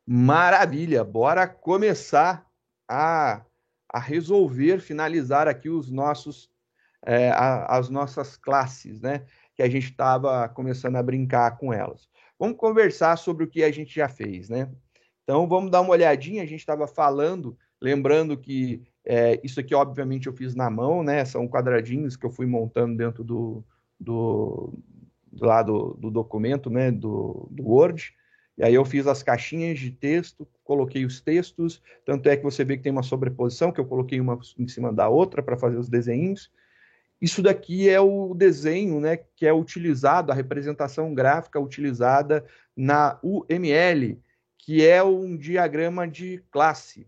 Maravilha, bora começar a, a resolver, finalizar aqui os nossos, as nossas classes, né? Que a gente estava começando a brincar com elas. Vamos conversar sobre o que a gente já fez, né? Então, vamos dar uma olhadinha. A gente estava falando, lembrando que isso aqui, obviamente, eu fiz na mão, né? São quadradinhos que eu fui montando dentro do, do documento, né? Do Word. E aí eu fiz as caixinhas de texto, coloquei os textos, tanto é que você vê que tem uma sobreposição, que eu coloquei uma em cima da outra para fazer os desenhos. Isso daqui é o desenho, né, que é utilizado, a representação gráfica utilizada na UML, que é um diagrama de classe.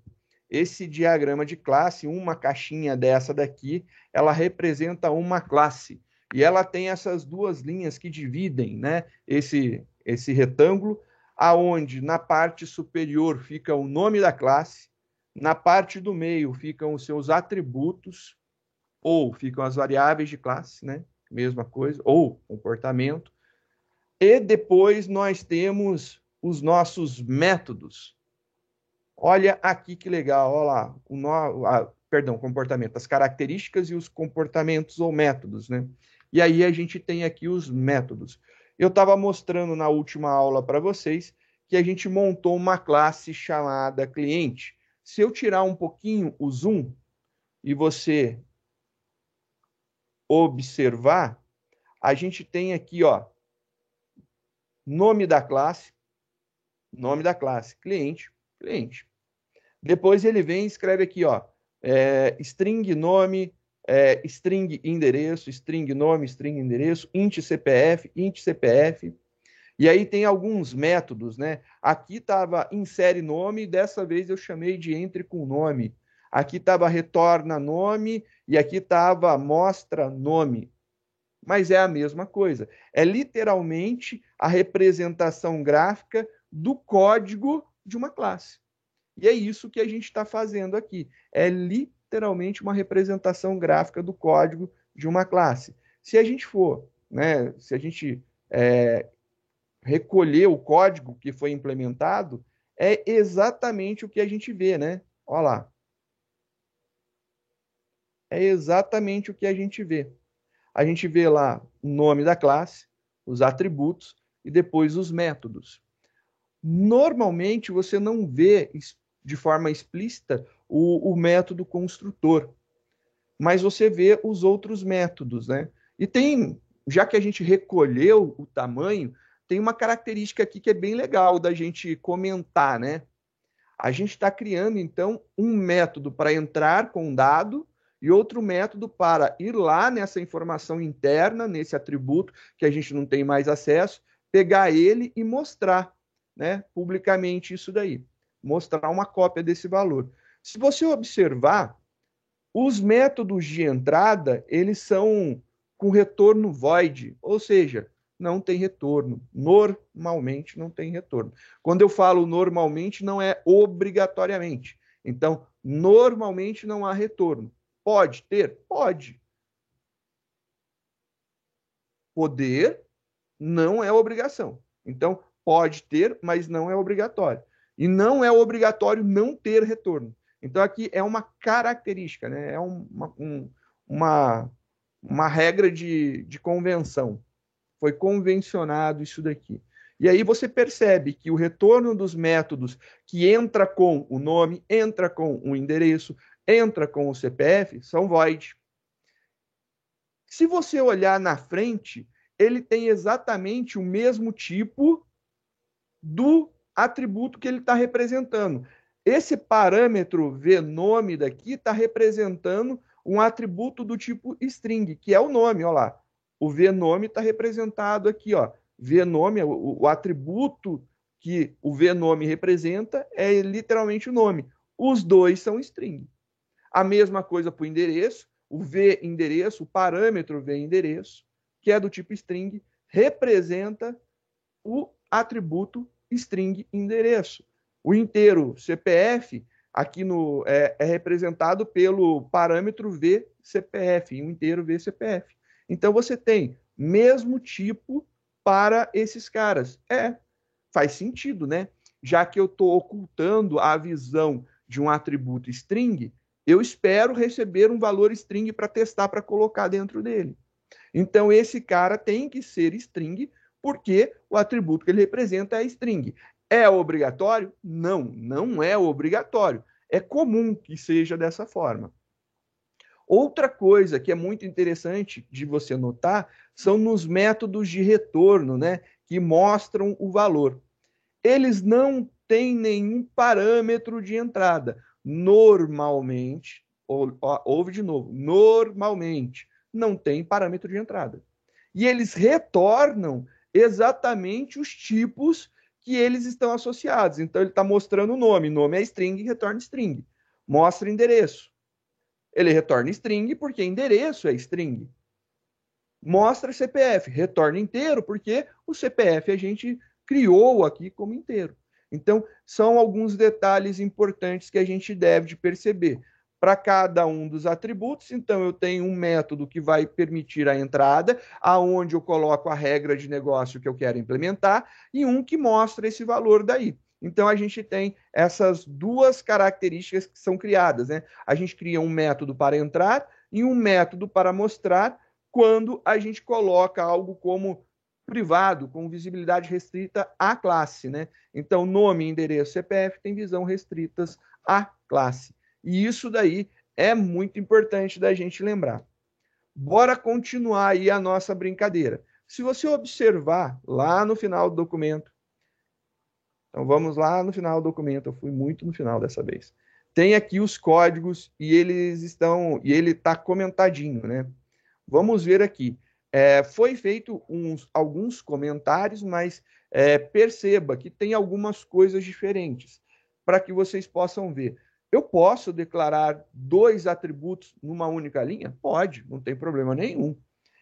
Esse diagrama de classe, uma caixinha dessa daqui, ela representa uma classe. E ela tem essas duas linhas que dividem, né, esse retângulo, aonde na parte superior fica o nome da classe, na parte do meio ficam os seus atributos, ou ficam as variáveis de classe, né? Mesma coisa, ou comportamento. E depois nós temos os nossos métodos. Olha aqui que legal, olha lá, perdão, comportamento, as características e os comportamentos ou métodos, né? E aí a gente tem aqui os métodos. Eu estava mostrando na última aula para vocês que a gente montou uma classe chamada cliente. Se eu tirar um pouquinho o zoom e você observar, a gente tem aqui, ó, nome da classe, cliente, cliente. Depois ele vem e escreve aqui, ó, string nome, string endereço, string nome, string endereço, int CPF, int CPF. E aí tem alguns métodos, né? Aqui estava insere nome, dessa vez eu chamei de entre com nome. Aqui estava retorna nome e aqui estava mostra nome. Mas é a mesma coisa. É literalmente a representação gráfica do código de uma classe. E é isso que a gente está fazendo aqui. É literalmente uma representação gráfica do código de uma classe. Se a gente for, né, se a gente recolher o código que foi implementado, é exatamente o que a gente vê, né? Olha lá. É exatamente o que a gente vê. A gente vê lá o nome da classe, os atributos e depois os métodos. Normalmente você não vê de forma explícita o método construtor, mas você vê os outros métodos, né? E tem, já que a gente recolheu o tamanho, tem uma característica aqui que é bem legal da gente comentar, né? A gente está criando, então, um método para entrar com um dado e outro método para ir lá nessa informação interna, nesse atributo que a gente não tem mais acesso, pegar ele e mostrar, né, publicamente isso daí. Mostrar uma cópia desse valor. Se você observar, os métodos de entrada, eles são com retorno void, ou seja, não tem retorno. Normalmente não tem retorno. Quando eu falo normalmente, não é obrigatoriamente. Então, normalmente não há retorno. Pode ter? Pode. Poder não é obrigação. Então, pode ter, mas não é obrigatório. E não é obrigatório não ter retorno. Então, aqui é uma característica, né? É uma, uma regra de convenção. Foi convencionado isso daqui. E aí você percebe que o retorno dos métodos que entra com o nome, entra com o endereço, entra com o CPF, são void. Se você olhar na frente, ele tem exatamente o mesmo tipo do atributo que ele está representando. Esse parâmetro vnome daqui está representando um atributo do tipo string, que é o nome, olha lá. O vnome está representado aqui, ó. Vnome, o atributo que o vnome representa é literalmente o nome. Os dois são string. A mesma coisa para o endereço, o v endereço, o parâmetro v endereço, que é do tipo string, representa o atributo string endereço. O inteiro CPF aqui é representado pelo parâmetro vCPF, o inteiro vCPF. Então você tem mesmo tipo para esses caras. Faz sentido, né? já que eu estou ocultando a visão de um atributo string, eu espero receber um valor string para testar, para colocar dentro dele. Então, esse cara tem que ser string, porque o atributo que ele representa é string. É obrigatório? Não, não é obrigatório. É comum que seja dessa forma. Outra coisa que é muito interessante de você notar são nos métodos de retorno, né, que mostram o valor. Eles não têm nenhum parâmetro de entrada. Normalmente, ouve de novo, normalmente não tem parâmetro de entrada. E eles retornam exatamente os tipos que eles estão associados. Então, ele está mostrando o nome. Nome é string, retorna string. Mostra endereço. Ele retorna string porque endereço é string. Mostra CPF, retorna inteiro porque o CPF a gente criou aqui como inteiro. Então, são alguns detalhes importantes que a gente deve perceber. Para cada um dos atributos, então eu tenho um método que vai permitir a entrada, aonde eu coloco a regra de negócio que eu quero implementar, e um que mostra esse valor daí. Então, a gente tem essas duas características que são criadas, né? A gente cria um método para entrar e um método para mostrar quando a gente coloca algo como privado, com visibilidade restrita à classe, né? Então, nome, endereço, CPF tem visão restritas à classe. E isso daí é muito importante da gente lembrar. Bora continuar aí a nossa brincadeira. Se você observar lá no final do documento, então vamos lá no final do documento, eu fui muito no final dessa vez. Tem aqui os códigos e eles estão, e ele está comentadinho, né? Vamos ver aqui. Foi feito alguns comentários, mas perceba que tem algumas coisas diferentes para que vocês possam ver. Eu posso declarar dois atributos numa única linha? Pode, não tem problema nenhum.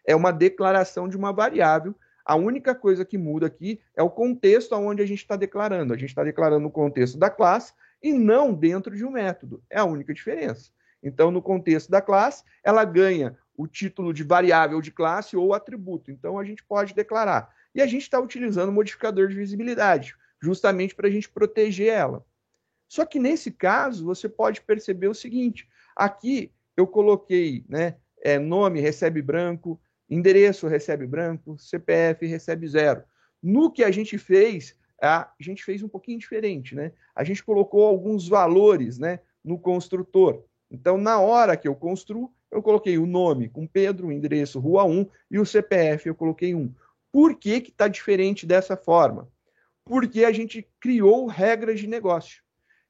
É uma declaração de uma variável. A única coisa que muda aqui é o contexto onde a gente está declarando. A gente está declarando no contexto da classe e não dentro de um método. É a única diferença. Então, no contexto da classe, ela ganha o título de variável de classe ou atributo. Então, a gente pode declarar. E a gente está utilizando o modificador de visibilidade, justamente para a gente proteger ela. Só que nesse caso, você pode perceber o seguinte: aqui eu coloquei, né, nome recebe branco, endereço recebe branco, CPF recebe 0. No que a gente fez um pouquinho diferente, né? A gente colocou alguns valores, né, no construtor. Então, na hora que eu construo, eu coloquei o nome com Pedro, o endereço Rua 1 e o CPF eu coloquei 1. Por que está diferente dessa forma? Porque a gente criou regras de negócio.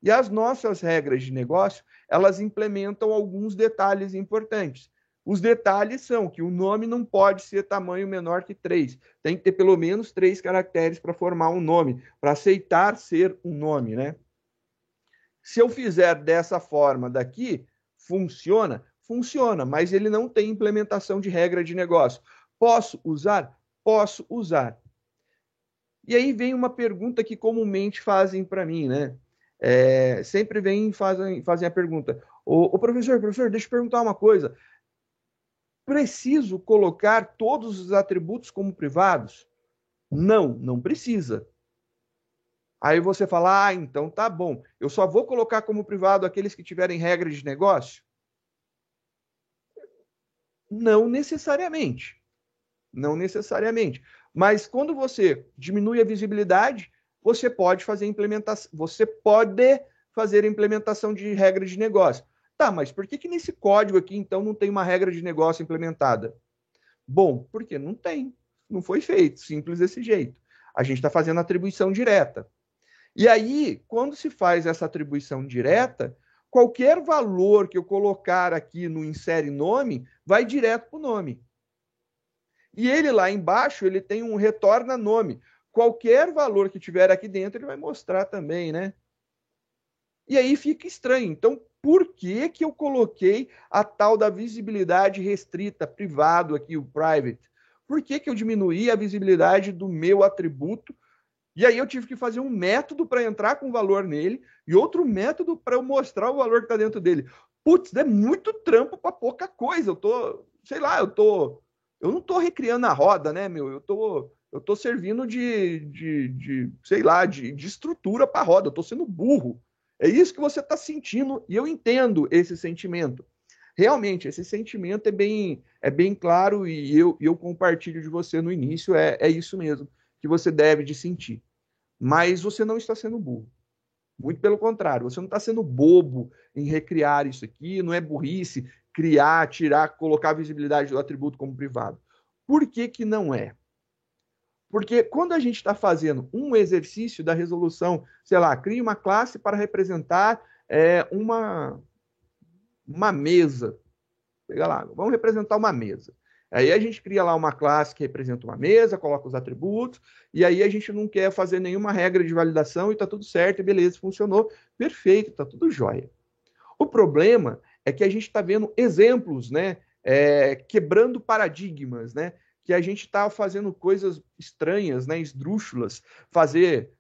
E as nossas regras de negócio, elas implementam alguns detalhes importantes. Os detalhes são que o nome não pode ser tamanho menor que 3. Tem que ter pelo menos 3 caracteres para formar um nome, para aceitar ser um nome, né? Se eu fizer dessa forma daqui, funciona? Funciona, mas ele não tem implementação de regra de negócio. Posso usar? Posso usar. E aí vem uma pergunta que comumente fazem para mim, né? Sempre vem e fazem a pergunta: ô professor, deixa eu perguntar uma coisa. Preciso colocar todos os atributos como privados? Não, não precisa. Aí você fala, então tá bom. Eu só vou colocar como privado aqueles que tiverem regras de negócio? Não necessariamente. Não necessariamente. Mas quando você diminui a visibilidade, você pode fazer implementação de regras de negócio. Tá, mas por que nesse código aqui, então, não tem uma regra de negócio implementada? Bom, porque não tem. Não foi feito. Simples desse jeito. A gente está fazendo atribuição direta. E aí, quando se faz essa atribuição direta, qualquer valor que eu colocar aqui no insere nome, vai direto para o nome. E ele lá embaixo, ele tem um retorna nome. Qualquer valor que tiver aqui dentro, ele vai mostrar também, né? E aí fica estranho. Então, por que eu coloquei a tal da visibilidade restrita, privado aqui, o private? Por que eu diminuí a visibilidade do meu atributo? E aí eu tive que fazer um método para entrar com valor nele e outro método para eu mostrar o valor que está dentro dele. Putz, é muito trampo para pouca coisa. Eu não estou recriando a roda, né, meu? Eu estou servindo sei lá, de estrutura para a roda, eu estou sendo burro. É isso que você está sentindo, e eu entendo esse sentimento. Realmente, esse sentimento é bem claro, e eu compartilho de você no início, é isso mesmo que você deve de sentir. Mas você não está sendo burro. Muito pelo contrário, você não está sendo bobo em recriar isso aqui, não é burrice criar, tirar, colocar a visibilidade do atributo como privado. Por que que não é? Porque quando a gente está fazendo um exercício da resolução, sei lá, cria uma classe para representar uma mesa. Pega lá, vamos representar uma mesa. Aí a gente cria lá uma classe que representa uma mesa, coloca os atributos, e aí a gente não quer fazer nenhuma regra de validação e está tudo certo, e beleza, funcionou, perfeito, está tudo jóia. O problema é que a gente está vendo exemplos, né, quebrando paradigmas, né, que a gente está fazendo coisas estranhas, né, esdrúxulas, fazer,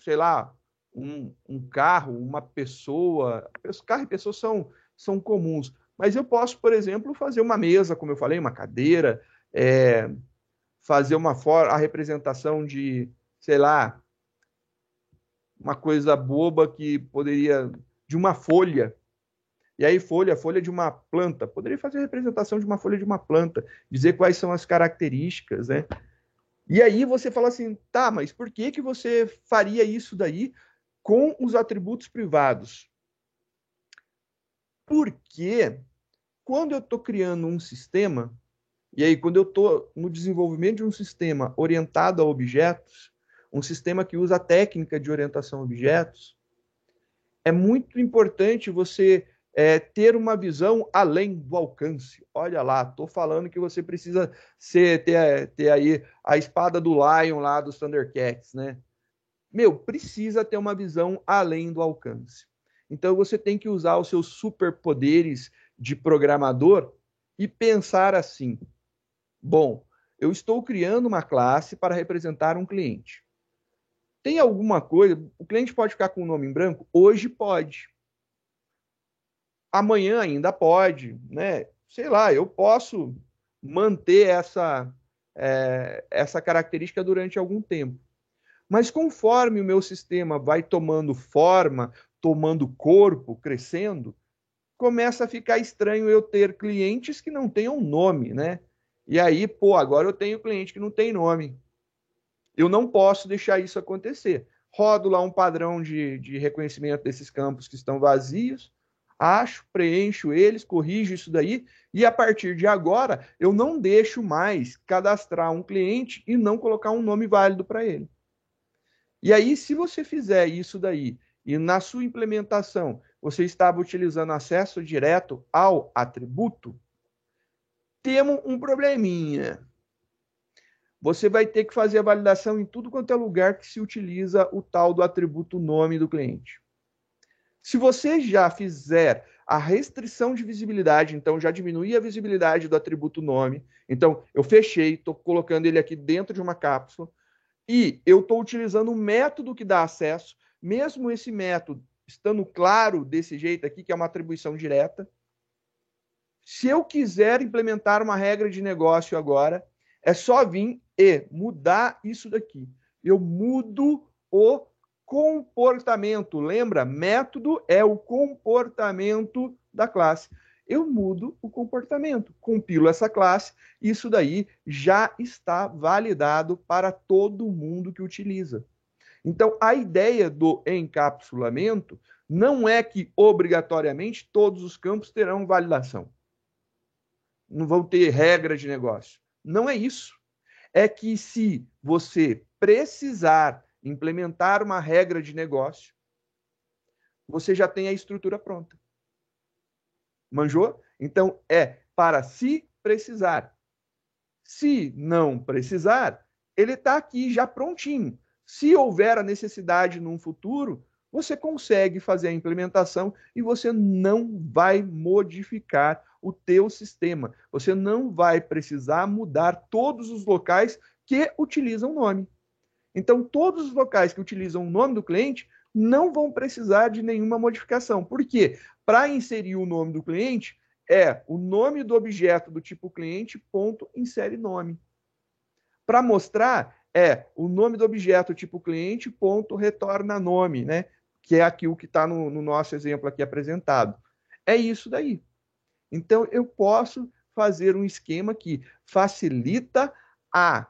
sei lá, um carro, uma pessoa, carro e pessoa são comuns, mas eu posso, por exemplo, fazer uma mesa, como eu falei, uma cadeira, fazer a representação de, sei lá, uma coisa boba que poderia, de uma folha. E aí, folha de uma planta. Poderia fazer a representação de uma folha de uma planta, dizer quais são as características, né? E aí você fala assim, tá, mas por que que você faria isso daí com os atributos privados? Porque quando eu estou criando um sistema, e aí quando eu estou no desenvolvimento de um sistema orientado a objetos, um sistema que usa a técnica de orientação a objetos, é muito importante você ter uma visão além do alcance. Olha lá, estou falando que você precisa ter aí a espada do Lion lá dos Thundercats, né? Meu, precisa ter uma visão além do alcance. Então você tem que usar os seus superpoderes de programador e pensar assim: bom, eu estou criando uma classe para representar um cliente. Tem alguma coisa? O cliente pode ficar com o nome em branco? Hoje pode. Amanhã ainda pode, né? Sei lá, eu posso manter essa característica durante algum tempo. Mas conforme o meu sistema vai tomando forma, tomando corpo, crescendo, começa a ficar estranho eu ter clientes que não tenham nome, né? E aí, pô, agora eu tenho cliente que não tem nome. Eu não posso deixar isso acontecer. Rodo lá um padrão de reconhecimento desses campos que estão vazios, acho, preencho eles, corrijo isso daí, e a partir de agora eu não deixo mais cadastrar um cliente e não colocar um nome válido para ele. E aí, se você fizer isso daí, e na sua implementação você estava utilizando acesso direto ao atributo, temos um probleminha. Você vai ter que fazer a validação em tudo quanto é lugar que se utiliza o tal do atributo nome do cliente. Se você já fizer a restrição de visibilidade, então já diminuir a visibilidade do atributo nome, então eu fechei, estou colocando ele aqui dentro de uma cápsula, e eu estou utilizando um método que dá acesso, mesmo esse método estando claro desse jeito aqui, que é uma atribuição direta. Se eu quiser implementar uma regra de negócio agora, é só vir e mudar isso daqui. Eu mudo o comportamento. Lembra? Método é o comportamento da classe. Eu mudo o comportamento, compilo essa classe, isso daí já está validado para todo mundo que utiliza. Então, a ideia do encapsulamento não é que obrigatoriamente todos os campos terão validação. Não vão ter regra de negócio. Não é isso. É que se você precisar implementar uma regra de negócio, você já tem a estrutura pronta. Manjou? Então, é para se precisar. Se não precisar, ele está aqui já prontinho. Se houver a necessidade num futuro, você consegue fazer a implementação e você não vai modificar o teu sistema. Você não vai precisar mudar todos os locais que utilizam o nome. Então, todos os locais que utilizam o nome do cliente não vão precisar de nenhuma modificação. Por quê? Para inserir o nome do cliente, é o nome do objeto do tipo cliente, ponto, insere nome. Para mostrar, o nome do objeto, tipo cliente, ponto, retorna nome, né? Que é aqui o que está no nosso exemplo aqui apresentado. É isso daí. Então, eu posso fazer um esquema que facilita a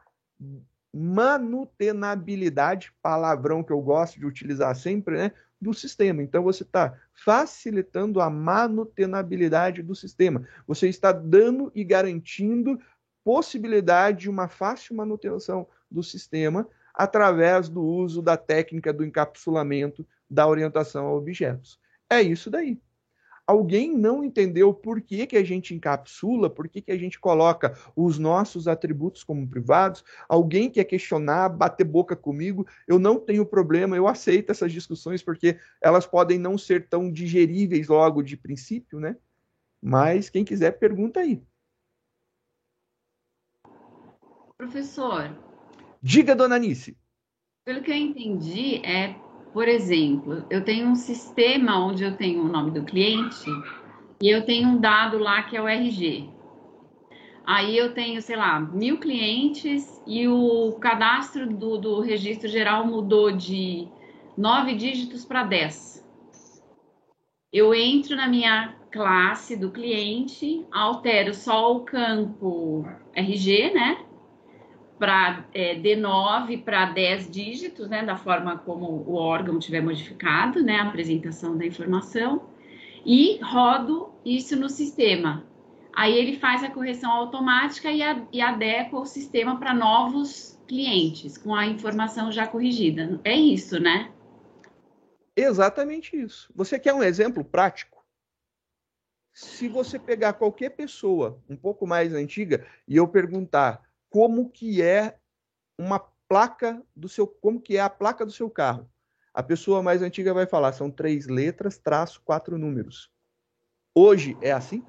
manutenabilidade, palavrão que eu gosto de utilizar sempre, né, do sistema. Então, você está facilitando a manutenabilidade do sistema. Você está dando e garantindo possibilidade de uma fácil manutenção do sistema através do uso da técnica do encapsulamento da orientação a objetos. É isso daí. Alguém não entendeu por que, que a gente encapsula, por que, que a gente coloca os nossos atributos como privados. Alguém quer questionar, bater boca comigo, eu não tenho problema, eu aceito essas discussões, porque elas podem não ser tão digeríveis logo de princípio, né? Mas quem quiser, pergunta aí. Professor, diga, dona Anice. pelo que eu entendi, por exemplo, eu tenho um sistema onde eu tenho o nome do cliente e eu tenho um dado lá que é o RG. Aí eu tenho, sei lá, 1.000 clientes e o cadastro do registro geral mudou de 9 dígitos para 10. Eu entro na minha classe do cliente, altero só o campo RG, né? De 9 para 10 dígitos, né? Da forma como o órgão tiver modificado, né? A apresentação da informação. E rodo isso no sistema. Aí ele faz a correção automática e adequa o sistema para novos clientes, com a informação já corrigida. É isso, né? Exatamente isso. Você quer um exemplo prático? Se você pegar qualquer pessoa um pouco mais antiga e eu perguntar como que é uma placa como que é a placa do seu carro, a pessoa mais antiga vai falar, são 3 letras, traço, 4 números. Hoje é assim?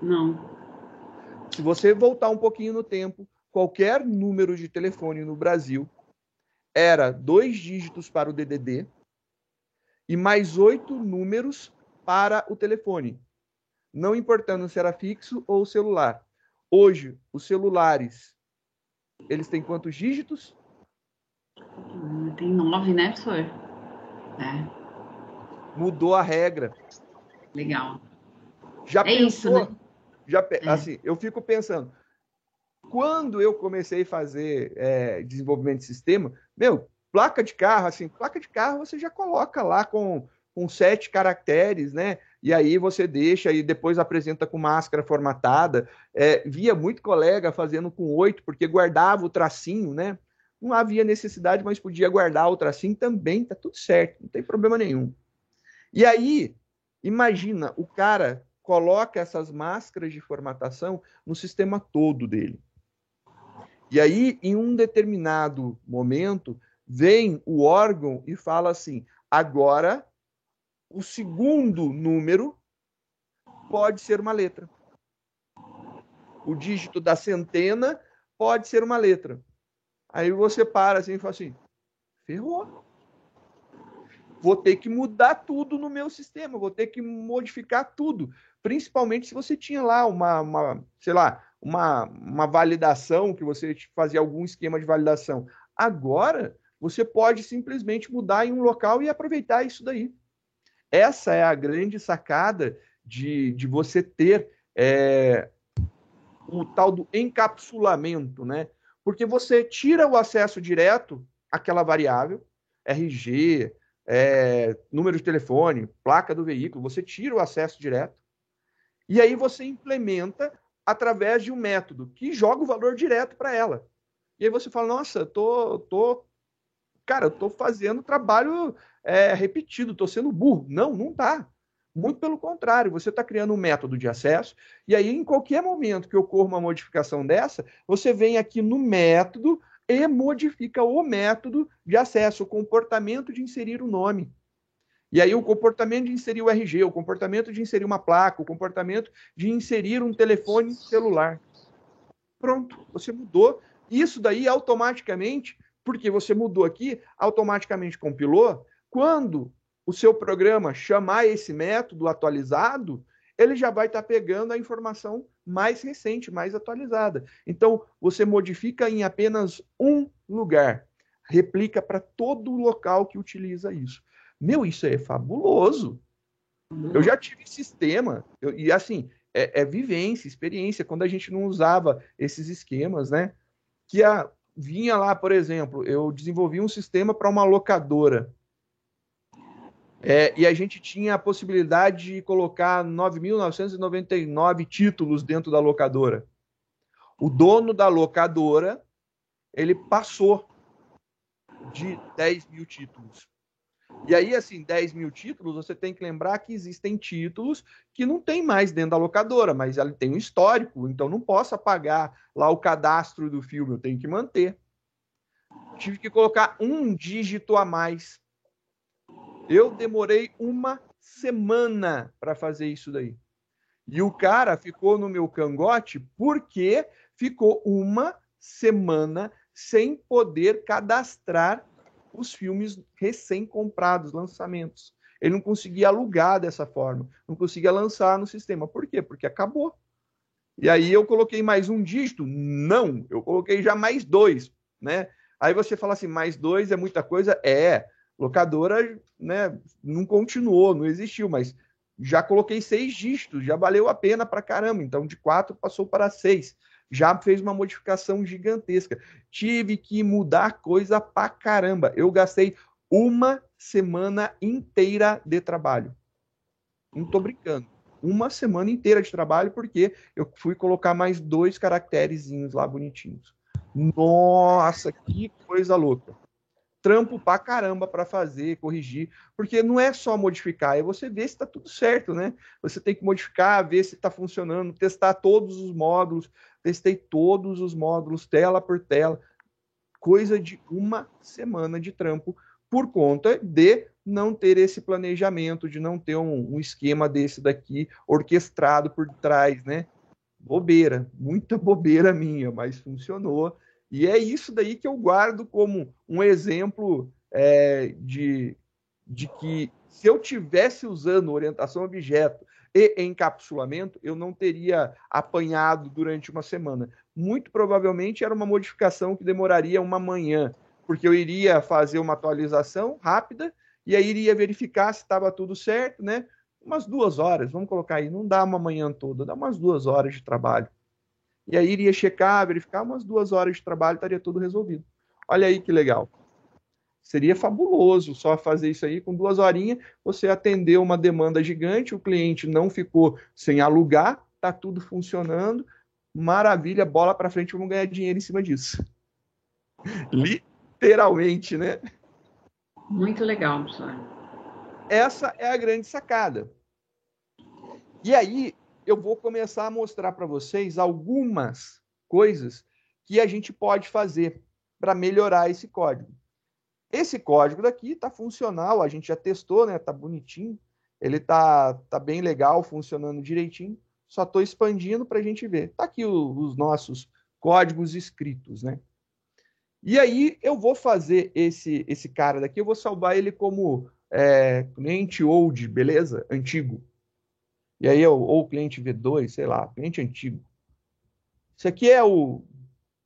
Não. Se você voltar um pouquinho no tempo, qualquer número de telefone no Brasil era 2 dígitos para o DDD e mais 8 números para o telefone, não importando se era fixo ou celular. Hoje, os celulares, eles têm quantos dígitos? Tem 9, né, professor? Mudou a regra. Legal. Já É isso, né? pensou? Assim, eu fico pensando, quando eu comecei a fazer desenvolvimento de sistema, placa de carro, assim, placa de carro você já coloca lá com 7 caracteres, né? E aí você deixa e depois apresenta com máscara formatada. Via muito colega fazendo com 8, porque guardava o tracinho, né? Não havia necessidade, mas podia guardar o tracinho também, tá tudo certo, não tem problema nenhum. E aí, imagina, o cara coloca essas máscaras de formatação no sistema todo dele. E aí, em um determinado momento, vem o órgão e fala assim: agora o segundo número pode ser uma letra. O dígito da centena pode ser uma letra. Aí você para assim e fala assim: ferrou. Vou ter que mudar tudo no meu sistema, vou ter que modificar tudo. Principalmente se você tinha lá sei lá, uma validação, que você fazia algum esquema de validação. Agora, você pode simplesmente mudar em um local e aproveitar isso daí. Essa é a grande sacada de você ter o tal do encapsulamento, né? Porque você tira o acesso direto àquela variável, RG, número de telefone, placa do veículo, você tira o acesso direto, e aí você implementa através de um método que joga o valor direto para ela. E aí você fala, nossa, eu tô fazendo trabalho repetido, tô sendo burro. Não, não tá. Muito pelo contrário, você está criando um método de acesso, e aí, em qualquer momento que ocorra uma modificação dessa, você vem aqui no método e modifica o método de acesso, o comportamento de inserir o nome. E aí, o comportamento de inserir o RG, o comportamento de inserir uma placa, o comportamento de inserir um telefone celular. Pronto, você mudou. Isso daí automaticamente, porque você mudou aqui, automaticamente compilou. Quando o seu programa chamar esse método atualizado, ele já vai estar pegando a informação mais recente, mais atualizada. Então, você modifica em apenas um lugar, replica para todo o local que utiliza isso. Meu, isso é fabuloso. Eu já tive sistema, e assim, é vivência, experiência, quando a gente não usava esses esquemas, né? Vinha lá, por exemplo, eu desenvolvi um sistema para uma locadora. E a gente tinha a possibilidade de colocar 9.999 títulos dentro da locadora. O dono da locadora, ele passou de 10 mil títulos. E aí, assim, 10 mil títulos, você tem que lembrar que existem títulos que não tem mais dentro da locadora, mas ela tem um histórico, então não posso apagar lá o cadastro do filme, eu tenho que manter. Tive que colocar um dígito a mais. Eu demorei uma semana para fazer isso daí. E o cara ficou no meu cangote porque ficou uma semana sem poder cadastrar os filmes recém-comprados, lançamentos. Ele não conseguia alugar dessa forma, não conseguia lançar no sistema. Por quê? Porque acabou. E aí eu coloquei mais um dígito? Não, eu coloquei já mais dois, né? Aí você fala assim, mais dois é muita coisa? Locadora, né, não continuou, não existiu, mas já coloquei 6 dígitos, já valeu a pena pra caramba. Então, de 4 passou para 6. Já fez uma modificação gigantesca. Tive que mudar coisa pra caramba. Eu gastei uma semana inteira de trabalho. Não tô brincando. Uma semana inteira de trabalho, porque eu fui colocar mais 2 caracterezinhos lá bonitinhos. Nossa, que coisa louca. Trampo pra caramba para fazer, corrigir, porque não é só modificar, é você ver se está tudo certo, né? Você tem que modificar, ver se está funcionando, testar todos os módulos, testei todos os módulos, tela por tela, coisa de uma semana de trampo, por conta de não ter esse planejamento, de não ter um esquema desse daqui orquestrado por trás, né? Bobeira, muita bobeira minha, mas funcionou. E é isso daí que eu guardo como um exemplo de que se eu tivesse usando orientação a objeto e encapsulamento, eu não teria apanhado durante uma semana. Muito provavelmente era uma modificação que demoraria uma manhã, porque eu iria fazer uma atualização rápida e aí iria verificar se estava tudo certo, né? Umas 2 horas, vamos colocar aí, não dá uma manhã toda, dá umas 2 horas de trabalho. E aí iria checar, verificar, umas 2 horas de trabalho, estaria tudo resolvido. Olha aí que legal. Seria fabuloso só fazer isso aí com 2 horinhas, você atendeu uma demanda gigante, o cliente não ficou sem alugar, tá tudo funcionando, maravilha, bola para frente, vamos ganhar dinheiro em cima disso. Literalmente, né? Muito legal, professor. Essa é a grande sacada. E aí, eu vou começar a mostrar para vocês algumas coisas que a gente pode fazer para melhorar esse código. Esse código daqui está funcional, a gente já testou, né? Está bonitinho, ele tá bem legal, funcionando direitinho. Só estou expandindo para a gente ver. Está aqui os nossos códigos escritos, né? E aí eu vou fazer esse cara daqui, eu vou salvar ele como cliente old, beleza? Antigo. E aí, ou cliente V2, sei lá, cliente antigo. Isso aqui é o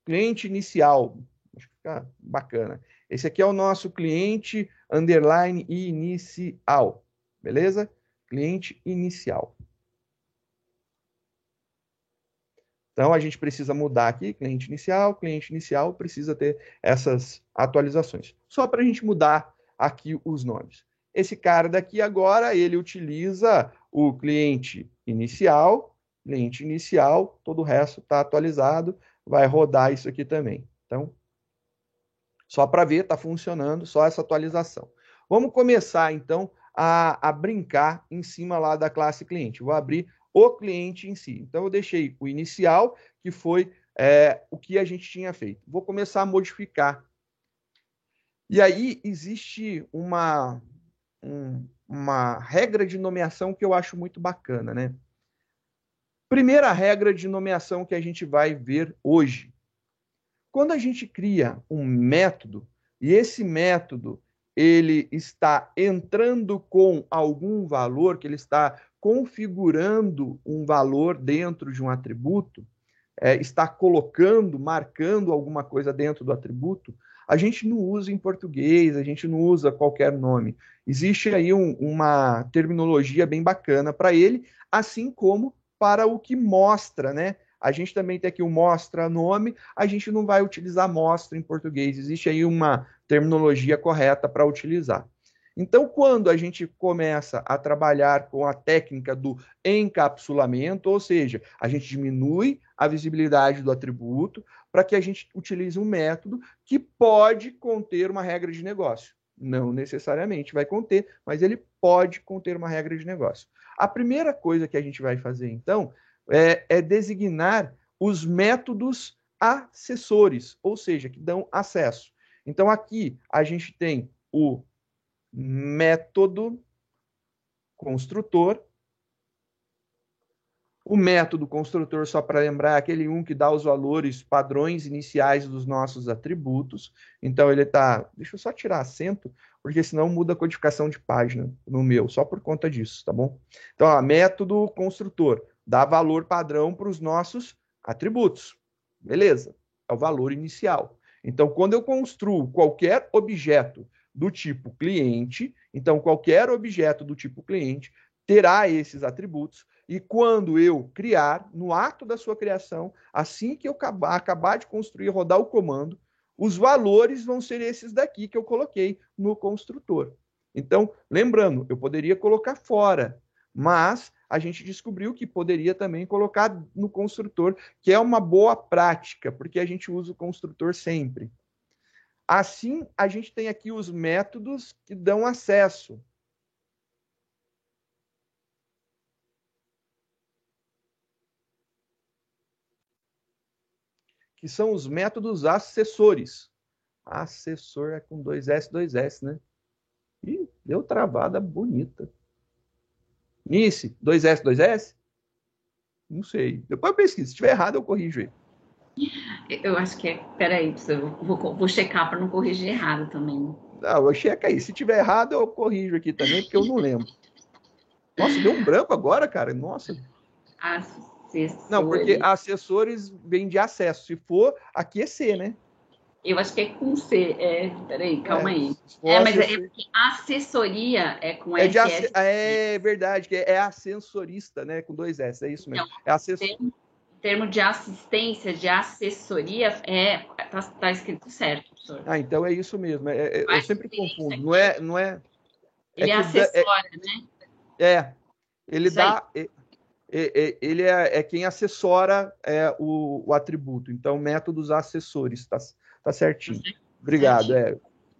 cliente inicial. Acho que fica bacana. Esse aqui é o nosso cliente underline inicial. Beleza? Cliente inicial. Então, a gente precisa mudar aqui, cliente inicial precisa ter essas atualizações. Só para a gente mudar aqui os nomes. Esse cara daqui agora, ele utiliza o cliente inicial, todo o resto está atualizado, vai rodar isso aqui também. Então, só para ver, está funcionando, só essa atualização. Vamos começar, então, a brincar em cima lá da classe cliente. Vou abrir o cliente em si. Então, eu deixei o inicial, que foi o que a gente tinha feito. Vou começar a modificar. E aí, existe uma regra de nomeação que eu acho muito bacana, né? Primeira regra de nomeação que a gente vai ver hoje. Quando a gente cria um método, e esse método ele está entrando com algum valor, que ele está configurando um valor dentro de um atributo, está marcando alguma coisa dentro do atributo, a gente não usa em português, a gente não usa qualquer nome. Existe aí uma terminologia bem bacana para ele, assim como para o que mostra, né? A gente também tem aqui o mostra nome, a gente não vai utilizar mostra em português, existe aí uma terminologia correta para utilizar. Então, quando a gente começa a trabalhar com a técnica do encapsulamento, ou seja, a gente diminui a visibilidade do atributo para que a gente utilize um método que pode conter uma regra de negócio. Não necessariamente vai conter, mas ele pode conter uma regra de negócio. A primeira coisa que a gente vai fazer, então, é designar os métodos acessores, ou seja, que dão acesso. Então, aqui a gente tem o método construtor. O método construtor, só para lembrar, é aquele que dá os valores padrões iniciais dos nossos atributos. Então, ele está... Deixa eu só tirar acento, porque senão muda a codificação de página no meu, só por conta disso, tá bom? Então, ó, método construtor dá valor padrão para os nossos atributos. Beleza, é o valor inicial. Então, quando eu construo qualquer objeto do tipo cliente, então qualquer objeto do tipo cliente terá esses atributos, e quando eu criar, no ato da sua criação, assim que eu acabar de construir, rodar o comando, os valores vão ser esses daqui que eu coloquei no construtor. Então, lembrando, eu poderia colocar fora, mas a gente descobriu que poderia também colocar no construtor, que é uma boa prática, porque a gente usa o construtor sempre. Assim, a gente tem aqui os métodos que dão acesso. Que são os métodos acessores. Acessor é com 2S, né? Ih, deu travada bonita. Nice, 2S? Não sei. Depois eu pesquiso. Se estiver errado, eu corrijo aí. Eu acho que é. Peraí, vou checar para não corrigir errado também. Não, eu checo aí. Se tiver errado, eu corrijo aqui também, porque eu não lembro. Nossa, deu um branco agora, cara. Nossa. Acessores. Não, porque assessores vem de acesso. Se for, aqui é C, né? Eu acho que é com C. Peraí, calma aí. Mas assessoria é com SS. É verdade, que é ascensorista, né? Com 2S, é isso mesmo. Então, é assessor. Em termo de assistência, de assessoria, tá escrito certo, professor. Ah, então é isso mesmo. Eu sempre confundo. Não é. Ele assessora, né? Ele isso dá. Ele é quem assessora o atributo. Então, métodos assessores, tá certinho. Obrigado.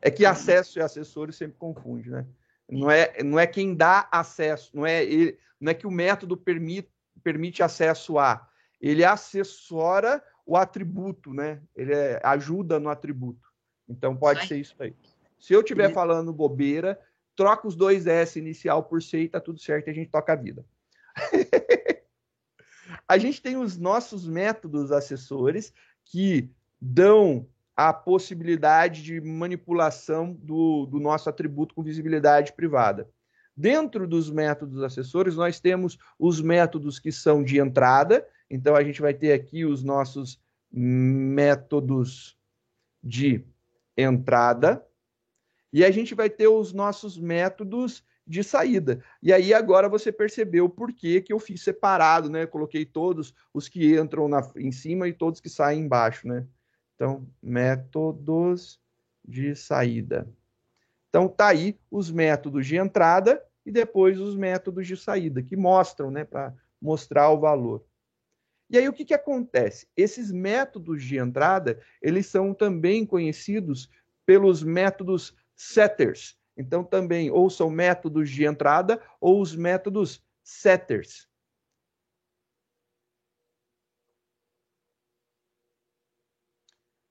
É que acesso e assessores sempre confunde, né? Não é quem dá acesso, não é que o método permite acesso a. Ele assessora o atributo, né? Ele ajuda no atributo. Então, pode ser isso aí. Se eu estiver falando bobeira, troca os 2S inicial por C e tá tudo certo e a gente toca a vida. A gente tem os nossos métodos assessores que dão a possibilidade de manipulação do nosso atributo com visibilidade privada. Dentro dos métodos assessores, nós temos os métodos que são de entrada. Então, a gente vai ter aqui os nossos métodos de entrada. E a gente vai ter os nossos métodos de saída. E aí agora você percebeu por que eu fiz separado, né? Eu coloquei todos os que entram em cima e todos que saem embaixo, né? Então, métodos de saída. Então, tá aí os métodos de entrada e depois os métodos de saída, que mostram, né? Para mostrar o valor. E aí o que acontece? Esses métodos de entrada, eles são também conhecidos pelos métodos setters. Então, também, ou são métodos de entrada, ou os métodos setters.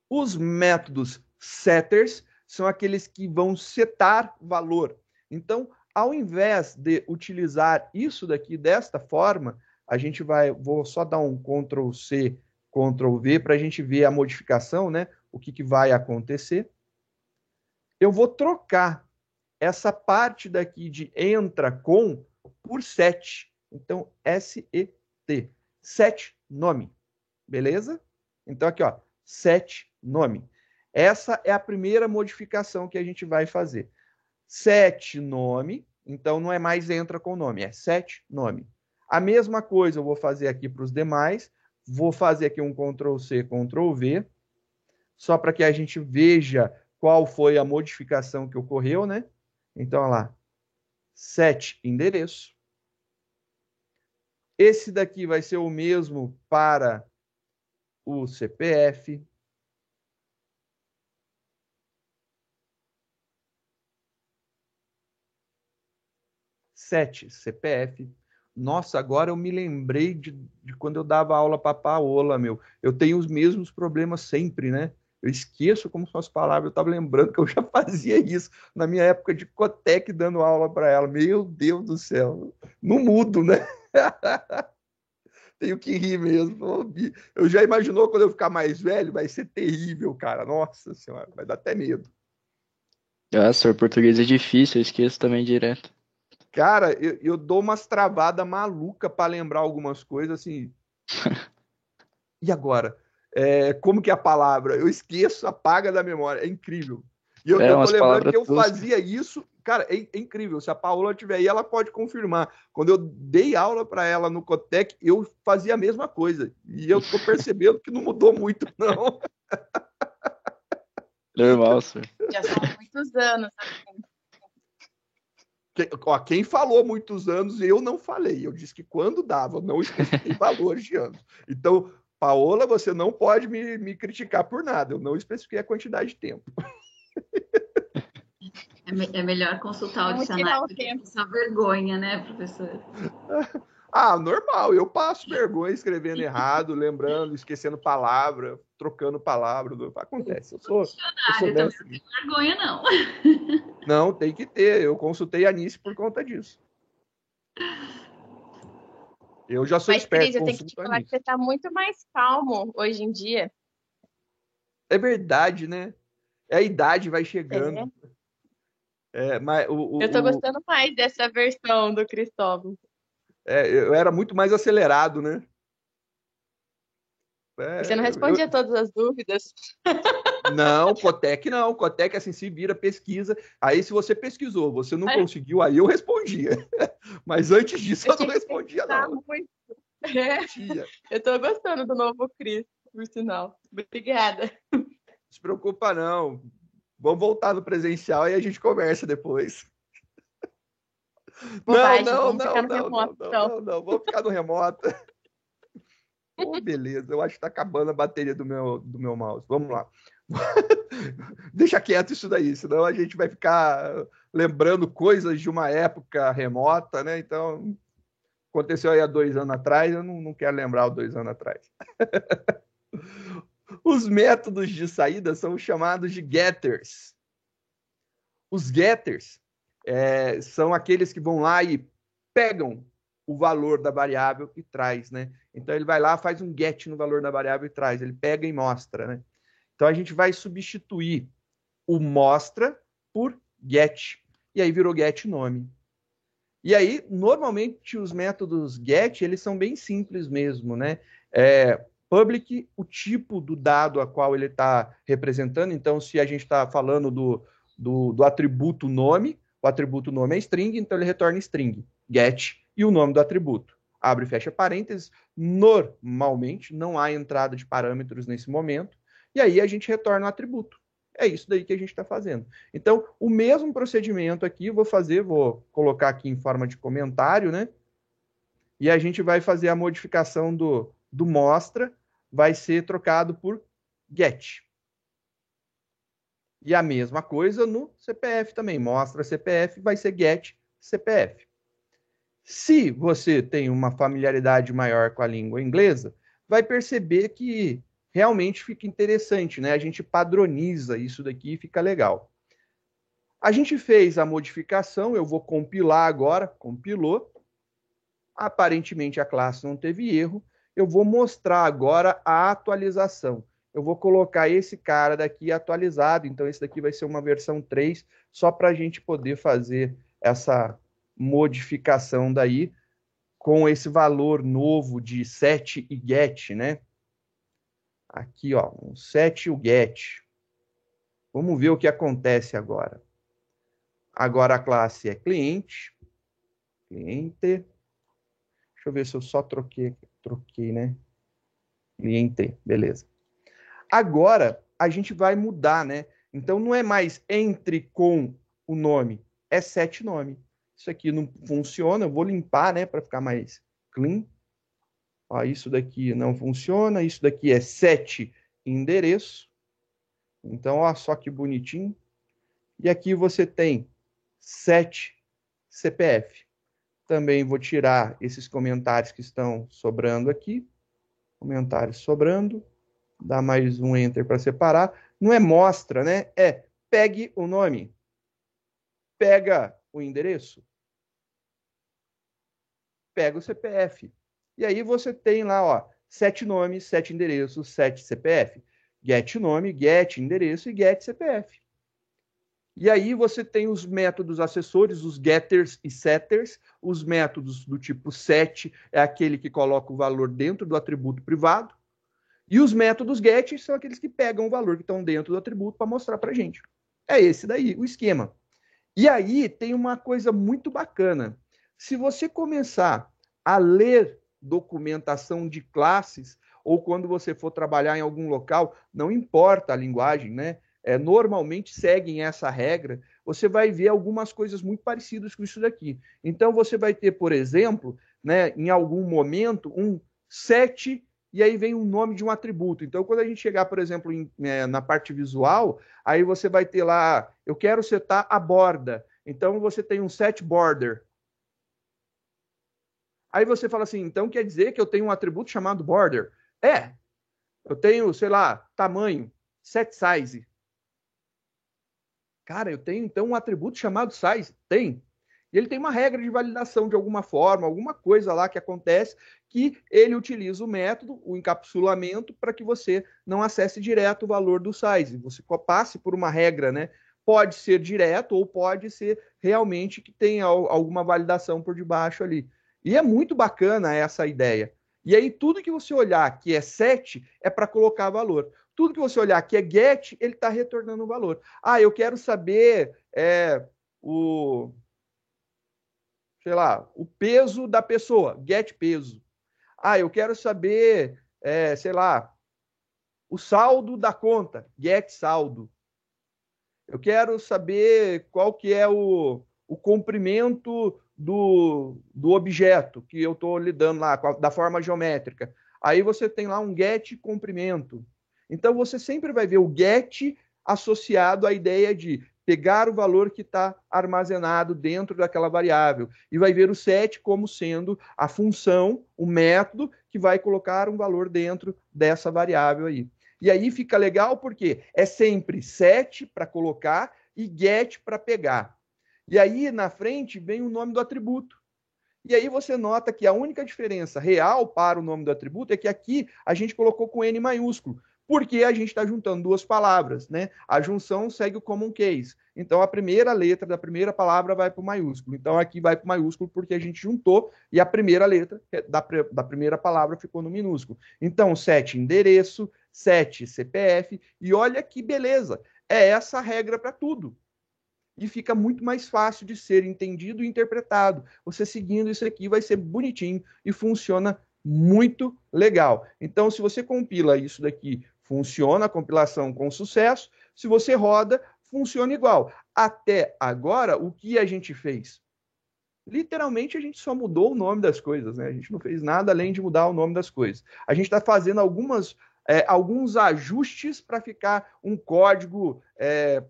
Os métodos setters são aqueles que vão setar valor. Então, ao invés de utilizar isso daqui desta forma, a gente vou só dar um Ctrl+C, Ctrl+V para a gente ver a modificação, né? O que vai acontecer. Eu vou trocar essa parte daqui de entra com por set. Então, SET. Set nome. Beleza? Então, aqui, ó, set nome. Essa é a primeira modificação que a gente vai fazer. Set nome, então não é mais entra com nome, é set nome. A mesma coisa eu vou fazer aqui para os demais. Vou fazer aqui um Ctrl+C, Ctrl+V, só para que a gente veja qual foi a modificação que ocorreu, né? Então, olha lá, set endereço. Esse daqui vai ser o mesmo para o CPF. Set CPF. Nossa, agora eu me lembrei de quando eu dava aula para a Paola, meu. Eu tenho os mesmos problemas sempre, né? Eu esqueço como são as palavras. Eu estava lembrando que eu já fazia isso na minha época de Cotec, dando aula para ela. Meu Deus do céu. Não mudo, né? Tenho que rir mesmo. Eu já imaginou quando eu ficar mais velho? Vai ser terrível, cara. Nossa Senhora, vai dar até medo. Nossa, o português é difícil, eu esqueço também direto. Cara, eu dou umas travadas malucas para lembrar algumas coisas, assim. E agora? Como que é a palavra? Eu esqueço, apaga da memória. É incrível. E eu tô Umas lembrando palavras que eu toscas. fazia isso. Cara, é incrível. Se a Paola estiver aí, ela pode confirmar. Quando eu dei aula para ela no Cotec, eu fazia a mesma coisa. E eu tô percebendo que não mudou muito, não. Normal, senhor. Já são muitos anos. Quem falou muitos anos, eu não falei. Eu disse que quando dava, não especifiquei valores de anos. Então, Paola, você não pode me criticar por nada. Eu não especifiquei a quantidade de tempo. É melhor consultar o dicionário do que essa vergonha, né, professor? Normal. Eu passo vergonha escrevendo errado, lembrando, esquecendo palavra, trocando palavra. Acontece. Eu sou também não tenho vergonha, não. Não, tem que ter. Eu consultei a Anice por conta disso. Eu já sou esperto. Mas, Cris, eu tenho que te falar que você está muito mais calmo hoje em dia. É verdade, né? A idade vai chegando. Mas eu estou gostando mais dessa versão do Cristóvão. Eu era muito mais acelerado, né? Você não respondia todas as dúvidas. Não, Cotec não. Cotec, assim, se vira, pesquisa. Aí, se você pesquisou, você não conseguiu, aí eu respondia. Mas antes disso, eu não respondia, não. Muito. Eu estou gostando do novo Cris, por sinal. Obrigada. Não se preocupa, não. Vamos voltar no presencial e a gente conversa depois. Bobagem, não, vamos ficar no remoto. Beleza, eu acho que tá acabando a bateria do meu mouse. Vamos lá. Deixa quieto isso daí, senão a gente vai ficar lembrando coisas de uma época remota, né? Então, aconteceu aí há 2 anos atrás, eu não quero lembrar os 2 anos atrás. Os métodos de saída são chamados de getters. Os getters são aqueles que vão lá e pegam o valor da variável e traz, né? Então, ele vai lá, faz um get no valor da variável e traz. Ele pega e mostra, né? Então, a gente vai substituir o mostra por get. E aí virou get nome. E aí, normalmente, os métodos get, eles são bem simples mesmo, né? Public, o tipo do dado a qual ele está representando. Então, se a gente está falando do atributo nome, o atributo nome é string, então ele retorna string, get, e o nome do atributo. Abre e fecha parênteses. Normalmente, não há entrada de parâmetros nesse momento. E aí a gente retorna o atributo. É isso daí que a gente está fazendo. Então, o mesmo procedimento aqui, vou colocar aqui em forma de comentário, né? E a gente vai fazer a modificação do mostra, vai ser trocado por get. E a mesma coisa no CPF também. Mostra CPF, vai ser get CPF. Se você tem uma familiaridade maior com a língua inglesa, vai perceber que realmente fica interessante, né? A gente padroniza isso daqui e fica legal. A gente fez a modificação, eu vou compilar agora, compilou. Aparentemente a classe não teve erro. Eu vou mostrar agora a atualização. Eu vou colocar esse cara daqui atualizado, então esse daqui vai ser uma versão 3, só para a gente poder fazer essa modificação daí. com esse valor novo de set e get, né? Aqui, ó, um set e o get. Vamos ver o que acontece agora. Agora a classe é cliente. Cliente. Deixa eu ver se eu só troquei, né? Cliente, beleza. Agora, a gente vai mudar, né? Então, não é mais entre com o nome, é set nome. Isso aqui não funciona, eu vou limpar, né, para ficar mais clean. Ó, isso daqui não funciona, isso daqui é set endereço. Então, ó, só que bonitinho. E aqui você tem set CPF. Também vou tirar esses comentários que estão sobrando aqui. Comentários sobrando. Dá mais um enter para separar. Não é mostra, né? É pegue o nome. Pega o endereço. Pega o CPF. E aí você tem lá, ó, 7 nomes, 7 endereços, 7 CPF. Get nome, get endereço e get CPF. E aí você tem os métodos acessórios, os getters e setters. Os métodos do tipo set é aquele que coloca o valor dentro do atributo privado. E os métodos get são aqueles que pegam o valor que estão dentro do atributo para mostrar para a gente. É esse daí, o esquema. E aí tem uma coisa muito bacana. Se você começar a ler documentação de classes, ou quando você for trabalhar em algum local, não importa a linguagem, né? Normalmente seguem essa regra, você vai ver algumas coisas muito parecidas com isso daqui. Então, você vai ter, por exemplo, né, em algum momento, um set, e aí vem o nome de um atributo. Então, quando a gente chegar, por exemplo, na parte visual, aí você vai ter lá, eu quero setar a borda. Então, você tem um set border. Aí você fala assim, então quer dizer que eu tenho um atributo chamado border? Eu tenho, sei lá, tamanho, set size. Cara, eu tenho então um atributo chamado size? Tem. E ele tem uma regra de validação de alguma forma, alguma coisa lá que acontece, que ele utiliza o método, o encapsulamento, para que você não acesse direto o valor do size. Você passe por uma regra, né? Pode ser direto ou pode ser realmente que tenha alguma validação por debaixo ali. E é muito bacana essa ideia. E aí tudo que você olhar que é set é para colocar valor. Tudo que você olhar que é get, ele está retornando o valor. Ah, eu quero saber o peso da pessoa, get peso. Ah, eu quero saber, o saldo da conta, get saldo. Eu quero saber qual que é o comprimento do objeto que eu estou lidando lá, da forma geométrica. Aí você tem lá um get comprimento. Então, você sempre vai ver o get associado à ideia de pegar o valor que está armazenado dentro daquela variável e vai ver o set como sendo a função, o método que vai colocar um valor dentro dessa variável aí. E aí fica legal porque é sempre set para colocar e get para pegar. E aí, na frente, vem o nome do atributo. E aí você nota que a única diferença real para o nome do atributo é que aqui a gente colocou com N maiúsculo, porque a gente está juntando duas palavras, né? A junção segue o common case. Então, a primeira letra da primeira palavra vai para o maiúsculo. Então, aqui vai para o maiúsculo porque a gente juntou e a primeira letra da primeira palavra ficou no minúsculo. Então, set endereço, set CPF, e olha que beleza, é essa a regra para tudo. E fica muito mais fácil de ser entendido e interpretado. Você seguindo isso aqui vai ser bonitinho e funciona muito legal. Então, se você compila isso daqui, funciona a compilação com sucesso. Se você roda, funciona igual. Até agora, o que a gente fez? Literalmente, a gente só mudou o nome das coisas, né? A gente não fez nada além de mudar o nome das coisas. A gente está fazendo alguns ajustes para ficar um código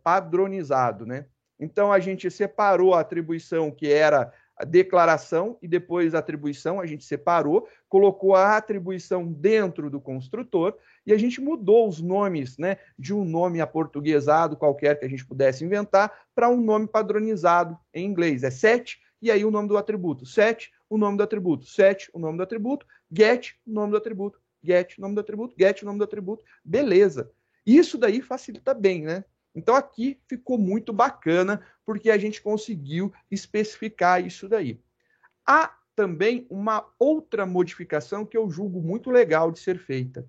padronizado, né? Então, a gente separou a atribuição que era a declaração e depois a atribuição, a gente separou, colocou a atribuição dentro do construtor e a gente mudou os nomes, né, de um nome aportuguesado qualquer que a gente pudesse inventar para um nome padronizado em inglês. É set, e aí o nome do atributo. Set, o nome do atributo. Set, o nome do atributo. Get, o nome do atributo. Get, o nome do atributo. Get, o nome do atributo. Beleza. Isso daí facilita bem, né? Então, aqui ficou muito bacana, porque a gente conseguiu especificar isso daí. A também uma outra modificação que eu julgo muito legal de ser feita.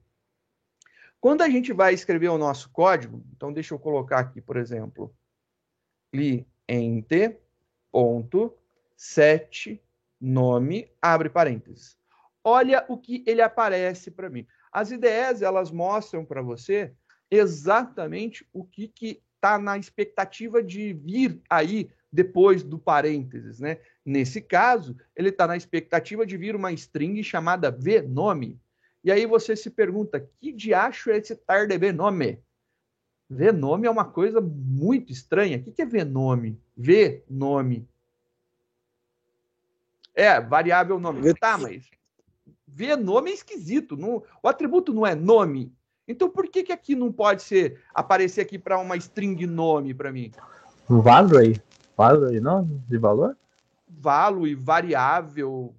Quando a gente vai escrever o nosso código, então deixa eu colocar aqui, por exemplo, cliente.set nome, abre parênteses. Olha o que ele aparece para mim. As IDEs, elas mostram para você exatamente o que está na expectativa de vir aí depois do parênteses, né? Nesse caso, ele está na expectativa de vir uma string chamada vnome. E aí você se pergunta, que diacho é esse tar de vnome? Vnome é uma coisa muito estranha. O que é vnome? Vnome. É, variável nome. Tá, mas vnome é esquisito. Não, o atributo não é nome. Então, por que aqui não pode aparecer aqui para uma string nome para mim? Value? Value, não? De valor? Value, variável,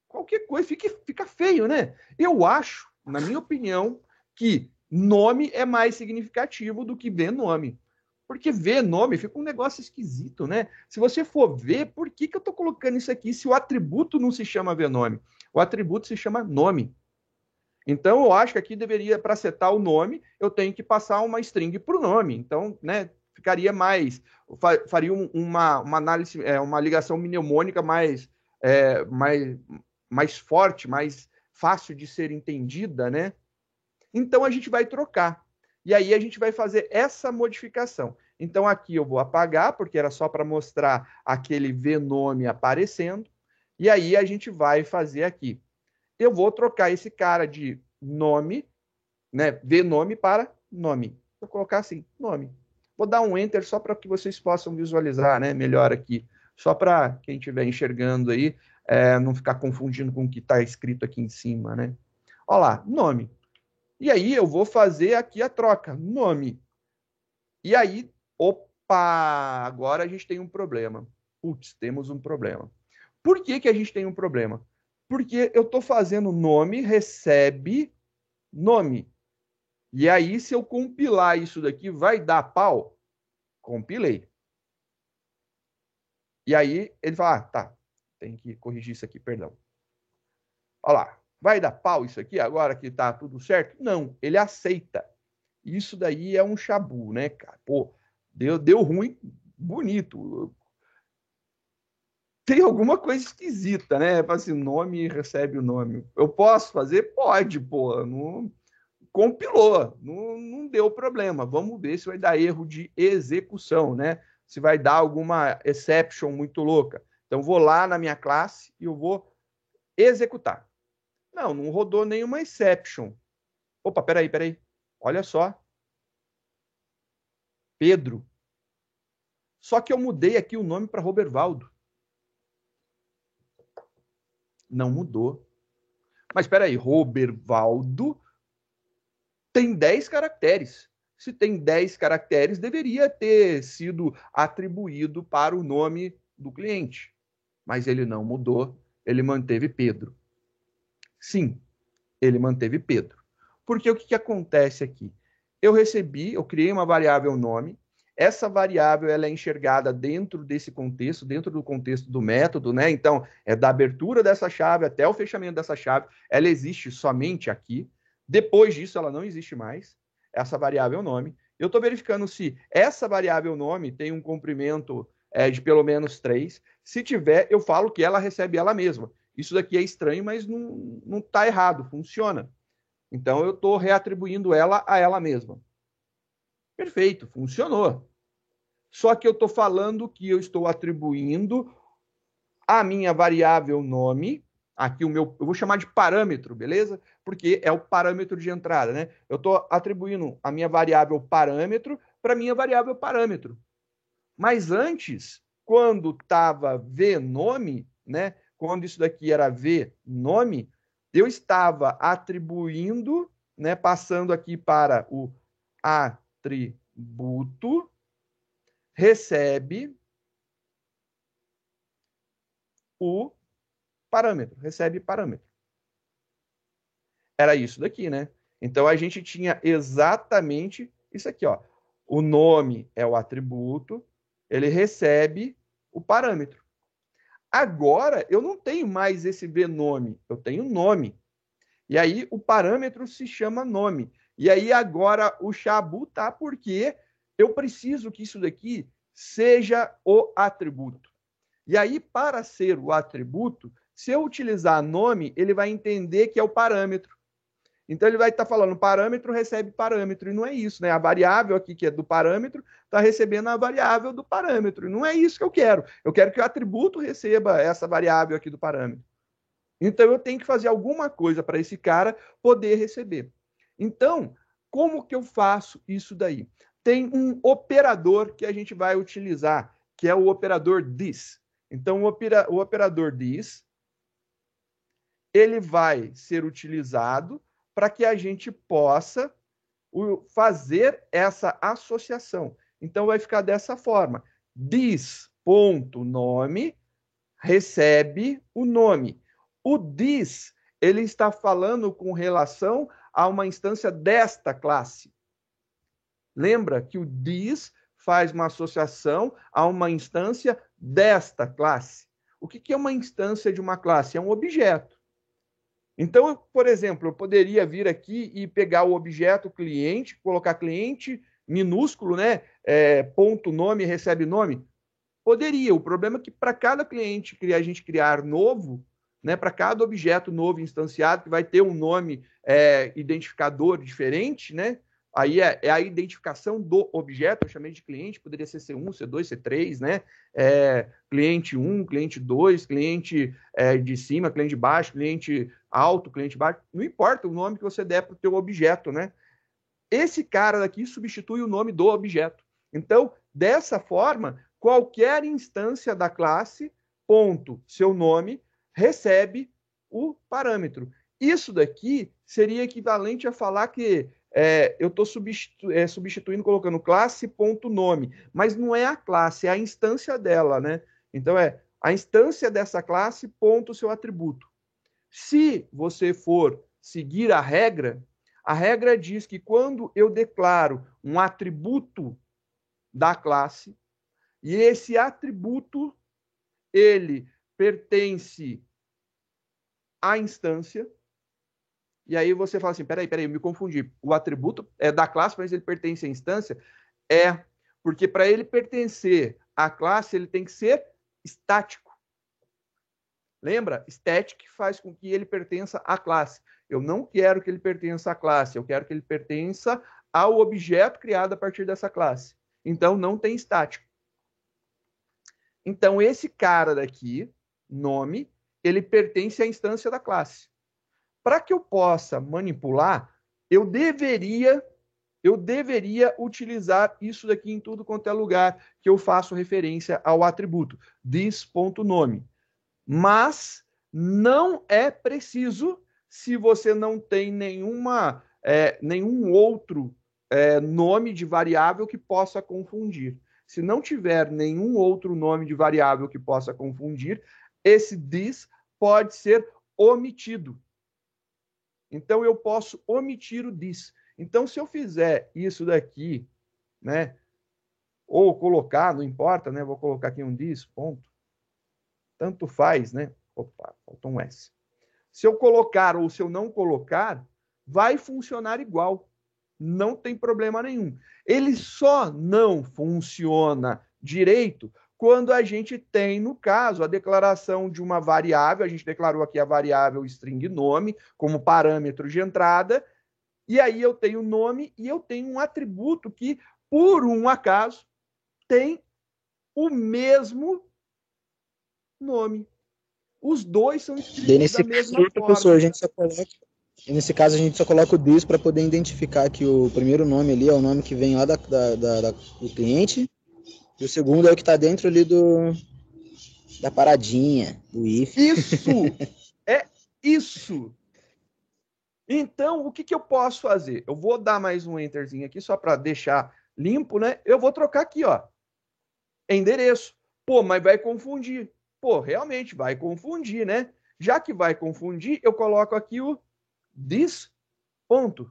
qualquer coisa, fica feio, né? Eu acho, na minha opinião, que nome é mais significativo do que vnome. Porque vnome fica um negócio esquisito, né? Se você for ver, por que eu estou colocando isso aqui se o atributo não se chama vnome? O atributo se chama nome. Então, eu acho que aqui deveria, para setar o nome, eu tenho que passar uma string para o nome. Então, né, ficaria faria uma análise, uma ligação mnemônica mais forte, mais fácil de ser entendida, né? Então, a gente vai trocar. E aí, a gente vai fazer essa modificação. Então, aqui eu vou apagar, porque era só para mostrar aquele vnome aparecendo. E aí, a gente vai fazer aqui. Eu vou trocar esse cara de nome, né, vnome para nome. Vou colocar assim, nome. Vou dar um enter só para que vocês possam visualizar, né, melhor aqui. Só para quem estiver enxergando aí, não ficar confundindo com o que está escrito aqui em cima, né? Olha lá, nome. E aí eu vou fazer aqui a troca, nome. E aí, opa, agora a gente tem um problema. Putz, temos um problema. Por que a gente tem um problema? Porque eu estou fazendo nome, recebe nome. E aí, se eu compilar isso daqui, vai dar pau? Compilei. E aí, ele fala, tá, tem que corrigir isso aqui, perdão. Olha lá, vai dar pau isso aqui agora que tá tudo certo? Não, ele aceita. Isso daí é um chabu, né, cara? Pô, deu ruim, bonito. Tem alguma coisa esquisita, né? Assim, nome recebe o nome. Eu posso fazer? Pode, pô. Não compilou, não deu problema. Vamos ver se vai dar erro de execução, né? Se vai dar alguma exception muito louca. Então, vou lá na minha classe e eu vou executar. Não rodou nenhuma exception. Opa, peraí. Olha só. Pedro. Só que eu mudei aqui o nome para Robervaldo. Não mudou. Mas espera aí, Robervaldo tem 10 caracteres. Se tem 10 caracteres, deveria ter sido atribuído para o nome do cliente. Mas ele não mudou, ele manteve Pedro. Sim, ele manteve Pedro. Porque o que acontece aqui? Eu criei uma variável nome, essa variável ela é enxergada dentro desse contexto, dentro do contexto do método, né? Então, é da abertura dessa chave até o fechamento dessa chave, ela existe somente aqui. Depois disso, ela não existe mais, essa variável nome. Eu estou verificando se essa variável nome tem um comprimento de pelo menos 3. Se tiver, eu falo que ela recebe ela mesma. Isso daqui é estranho, mas não está errado, funciona. Então, eu estou reatribuindo ela a ela mesma. Perfeito, funcionou. Só que eu estou falando que eu estou atribuindo a minha variável nome, aqui eu vou chamar de parâmetro, beleza? Porque é o parâmetro de entrada, né? Eu estou atribuindo a minha variável parâmetro para a minha variável parâmetro. Mas antes, quando estava vnome, né? Quando isso daqui era vnome, eu estava atribuindo, né? Passando aqui para o atributo recebe o parâmetro, recebe parâmetro. Era isso daqui, né? Então, a gente tinha exatamente isso aqui, ó. O nome é o atributo, ele recebe o parâmetro. Agora, eu não tenho mais esse vnome, eu tenho nome. E aí, o parâmetro se chama nome. E aí, agora, o chabu tá porque eu preciso que isso daqui seja o atributo. E aí, para ser o atributo, se eu utilizar nome, ele vai entender que é o parâmetro. Então, ele vai estar falando parâmetro recebe parâmetro, e não é isso, né? A variável aqui, que é do parâmetro, está recebendo a variável do parâmetro, e não é isso que eu quero. Eu quero que o atributo receba essa variável aqui do parâmetro. Então, eu tenho que fazer alguma coisa para esse cara poder receber. Então, como que eu faço isso daí? Tem um operador que a gente vai utilizar, que é o operador this. Então, o operador this, ele vai ser utilizado para que a gente possa fazer essa associação. Então, vai ficar dessa forma. This.nome recebe o nome. O this, ele está falando com relação a uma instância desta classe. Lembra que o this faz uma associação a uma instância desta classe. O que é uma instância de uma classe? É um objeto. Então, por exemplo, eu poderia vir aqui e pegar o objeto cliente, colocar cliente minúsculo, né? Ponto nome, recebe nome. Poderia. O problema é que para cada cliente que a gente criar novo, né, para cada objeto novo instanciado, que vai ter um nome identificador diferente, né? Aí é a identificação do objeto, eu chamei de cliente, poderia ser C1, C2, C3, né? Cliente 1, cliente 2, cliente de cima, cliente de baixo, cliente alto, cliente baixo, não importa o nome que você der para o teu objeto, né? Esse cara daqui substitui o nome do objeto. Então, dessa forma, qualquer instância da classe, ponto, seu nome, recebe o parâmetro. Isso daqui seria equivalente a falar que eu estou substituindo, colocando classe.nome, mas não é a classe, é a instância dela, né? Então, a instância dessa classe, ponto, seu atributo. Se você for seguir a regra diz que quando eu declaro um atributo da classe, e esse atributo, ele pertence à instância, e aí você fala assim, peraí, eu me confundi. O atributo é da classe, mas ele pertence à instância? Porque para ele pertencer à classe, ele tem que ser estático. Lembra? Static faz com que ele pertença à classe. Eu não quero que ele pertença à classe, eu quero que ele pertença ao objeto criado a partir dessa classe. Então, não tem estático. Então, esse cara daqui, nome, ele pertence à instância da classe. Para que eu possa manipular, eu deveria utilizar isso daqui em tudo quanto é lugar que eu faço referência ao atributo, this.nome. Mas não é preciso se você não tem nenhum outro nome de variável que possa confundir. Se não tiver nenhum outro nome de variável que possa confundir, esse this pode ser omitido. Então, eu posso omitir o this. Então, se eu fizer isso daqui, né, ou colocar, não importa, né, vou colocar aqui um this, ponto. Tanto faz, né? Opa, faltou um S. Se eu colocar ou se eu não colocar, vai funcionar igual. Não tem problema nenhum. Ele só não funciona direito quando a gente tem, no caso, a declaração de uma variável. A gente declarou aqui a variável string nome como parâmetro de entrada. E aí eu tenho nome e eu tenho um atributo que, por um acaso, tem o mesmo nome. Os dois são escritos da mesma forma. Professor, nesse caso, a gente só coloca o this para poder identificar que o primeiro nome ali é o nome que vem lá do cliente, e o segundo é o que está dentro ali da paradinha, do if. Isso! É isso! Então, o que eu posso fazer? Eu vou dar mais um enterzinho aqui, só para deixar limpo, né? Eu vou trocar aqui, ó, endereço. Pô, mas vai confundir. Pô, realmente vai confundir, né? Já que vai confundir, eu coloco aqui o this, ponto.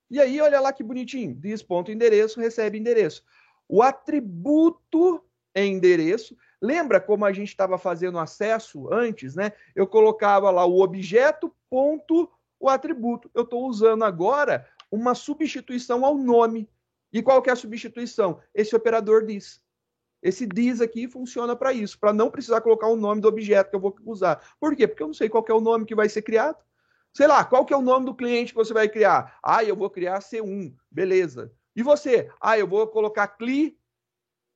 E aí, olha lá que bonitinho. This, ponto, endereço, recebe endereço. O atributo endereço Lembra como a gente estava fazendo acesso antes, né? Eu colocava lá o objeto, ponto, o atributo. Eu estou usando agora uma substituição ao nome. E qual que é a substituição? Esse operador this. Esse this aqui funciona para isso, para não precisar colocar o nome do objeto que eu vou usar. Por quê? Porque eu não sei qual que é o nome que vai ser criado. Sei lá, qual que é o nome do cliente que você vai criar? Ah, eu vou criar C1. Beleza. E você? Ah, eu vou colocar CLI.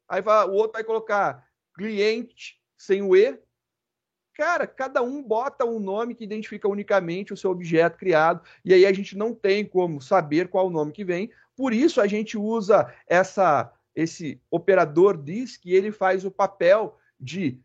Aí o outro vai colocar cliente sem o E. Cara, cada um bota um nome que identifica unicamente o seu objeto criado, e aí a gente não tem como saber qual o nome que vem. Por isso a gente usa esse operador this, que ele faz o papel de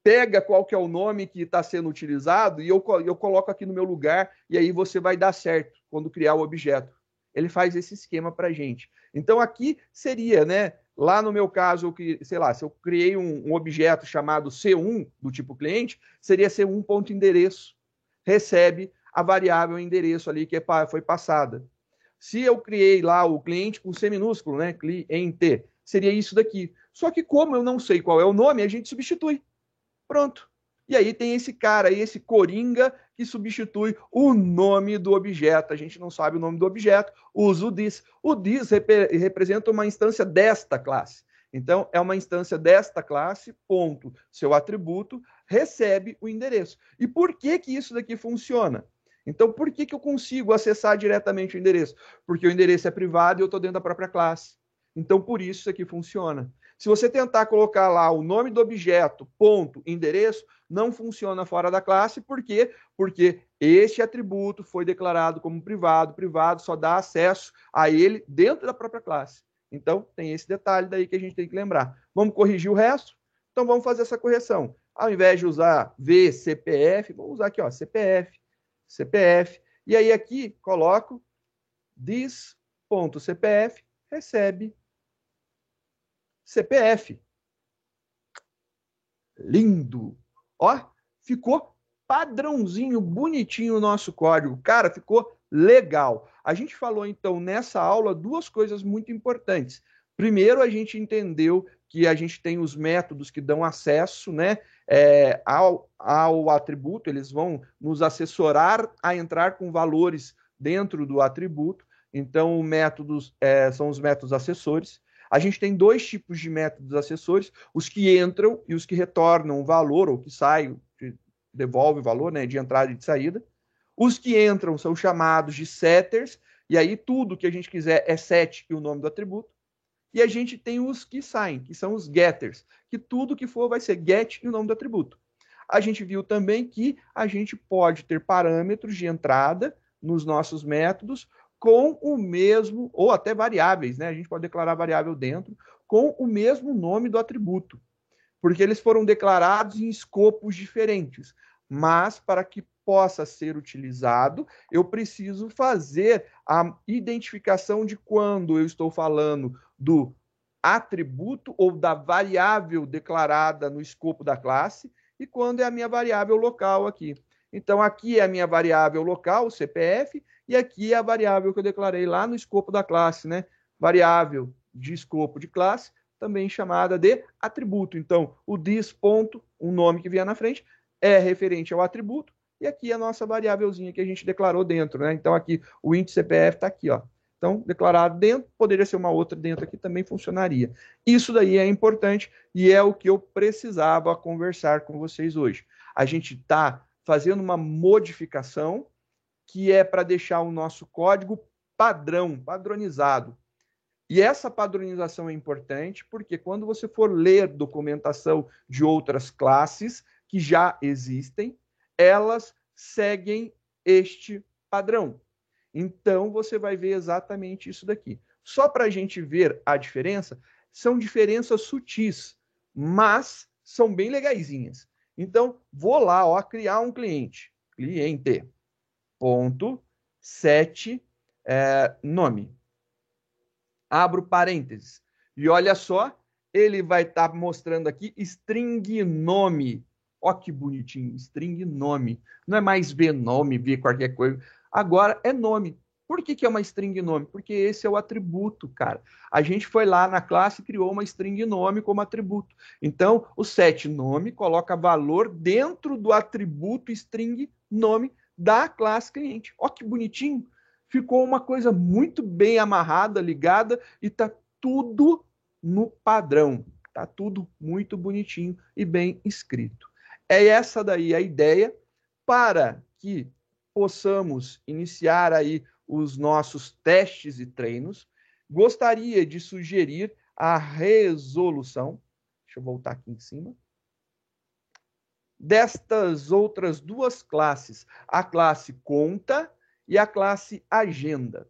pega qual que é o nome que está sendo utilizado e eu coloco aqui no meu lugar, e aí você vai dar certo quando criar o objeto. Ele faz esse esquema para a gente. Então aqui seria, né? Lá no meu caso, sei lá, se eu criei um objeto chamado C1 do tipo cliente, seria C1.endereço. Recebe a variável endereço ali que foi passada. Se eu criei lá o cliente com C minúsculo, né? Cliente, seria isso daqui. Só que como eu não sei qual é o nome, a gente substitui. Pronto. E aí tem esse cara aí, esse coringa, que substitui o nome do objeto. A gente não sabe o nome do objeto, usa o this. O this representa uma instância desta classe. Então, é uma instância desta classe, ponto. Seu atributo recebe o endereço. E por que que isso daqui funciona? Então, por que que eu consigo acessar diretamente o endereço? Porque o endereço é privado e eu estou dentro da própria classe. Então, por isso aqui funciona. Se você tentar colocar lá o nome do objeto, ponto, endereço, não funciona fora da classe. Por quê? Porque este atributo foi declarado como privado. Privado só dá acesso a ele dentro da própria classe. Então, tem esse detalhe daí que a gente tem que lembrar. Vamos corrigir o resto? Então, vamos fazer essa correção. Ao invés de usar VCPF, vamos usar aqui, ó, CPF. CPF. E aí aqui, coloco this.cpf recebe CPF. Lindo. Ó, ficou padrãozinho, bonitinho o nosso código. Cara, ficou legal. A gente falou, então, nessa aula, duas coisas muito importantes. Primeiro, a gente entendeu que a gente tem os métodos que dão acesso, né, ao atributo. Eles vão nos assessorar a entrar com valores dentro do atributo. Então, métodos são os métodos assessores. A gente tem dois tipos de métodos assessores, os que entram e os que retornam o valor, ou que saem, devolve o valor, né, de entrada e de saída. Os que entram são chamados de setters, e aí tudo que a gente quiser é set e o nome do atributo. E a gente tem os que saem, que são os getters, que tudo que for vai ser get e o nome do atributo. A gente viu também que a gente pode ter parâmetros de entrada nos nossos métodos com o mesmo, ou até variáveis, né? A gente pode declarar variável dentro, com o mesmo nome do atributo, porque eles foram declarados em escopos diferentes. Mas, para que possa ser utilizado, eu preciso fazer a identificação de quando eu estou falando do atributo ou da variável declarada no escopo da classe e quando é a minha variável local aqui. Então, aqui é a minha variável local, CPF, e aqui é a variável que eu declarei lá no escopo da classe, né? Variável de escopo de classe, também chamada de atributo. Então, o this ponto, um nome que vier na frente, é referente ao atributo, e aqui a nossa variávelzinha que a gente declarou dentro, né? Então, aqui o int CPF está aqui, ó. Então, declarado dentro, poderia ser uma outra dentro aqui, também funcionaria. Isso daí é importante e é o que eu precisava conversar com vocês hoje. A gente está fazendo uma modificação que é para deixar o nosso código padronizado. E essa padronização é importante porque quando você for ler documentação de outras classes que já existem, elas seguem este padrão. Então, você vai ver exatamente isso daqui. Só para a gente ver a diferença, são diferenças sutis, mas são bem legaisinhas. Então, vou lá, ó, criar um cliente. Cliente. Ponto, set, nome. Abro parênteses. E olha só, ele vai estar mostrando aqui string nome. Ó que bonitinho, string nome. Não é mais ver nome, ver qualquer coisa. Agora é nome. Por que é uma string nome? Porque esse é o atributo, cara. A gente foi lá na classe e criou uma string nome como atributo. Então, o set nome coloca valor dentro do atributo string nome da classe cliente. Ó que bonitinho. Ficou uma coisa muito bem amarrada, ligada, e tá tudo no padrão. Tá tudo muito bonitinho e bem escrito. É essa daí a ideia para que possamos iniciar aí os nossos testes e treinos. Gostaria de sugerir a resolução. Deixa eu voltar aqui em cima. Destas outras duas classes, a classe conta e a classe agenda.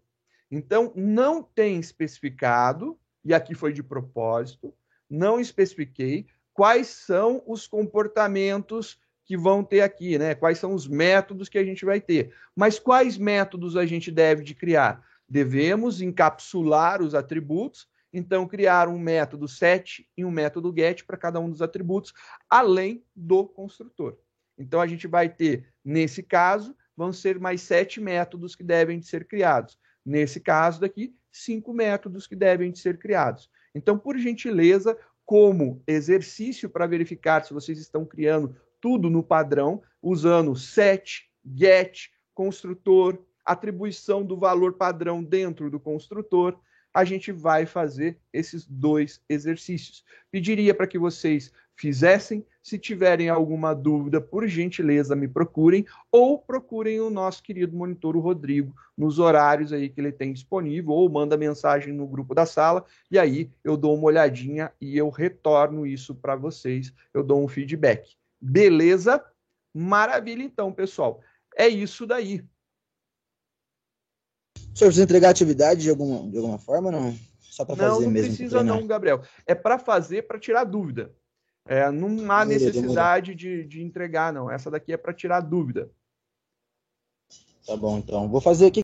Então, não tem especificado, e aqui foi de propósito, não especifiquei quais são os comportamentos que vão ter aqui, né? Quais são os métodos que a gente vai ter. Mas quais métodos a gente deve de criar? Devemos encapsular os atributos, então criar um método set e um método get para cada um dos atributos, além do construtor. Então a gente vai ter, nesse caso, vão ser mais 7 métodos que devem de ser criados. Nesse caso daqui, 5 métodos que devem de ser criados. Então, por gentileza, como exercício para verificar se vocês estão criando tudo no padrão, usando set, get, construtor, atribuição do valor padrão dentro do construtor, a gente vai fazer esses 2 exercícios. Pediria para que vocês fizessem. Se tiverem alguma dúvida, por gentileza, me procurem ou procurem o nosso querido monitor, o Rodrigo, nos horários aí que ele tem disponível, ou manda mensagem no grupo da sala, e aí eu dou uma olhadinha e eu retorno isso para vocês, eu dou um feedback. Beleza? Maravilha, então, pessoal. É isso daí. O senhor precisa entregar a atividade de alguma forma, não? Só para fazer mesmo? Não precisa não, Gabriel. É para fazer, para tirar dúvida. Não há necessidade de entregar, não. Essa daqui é para tirar dúvida. Tá bom, então. Vou fazer aqui.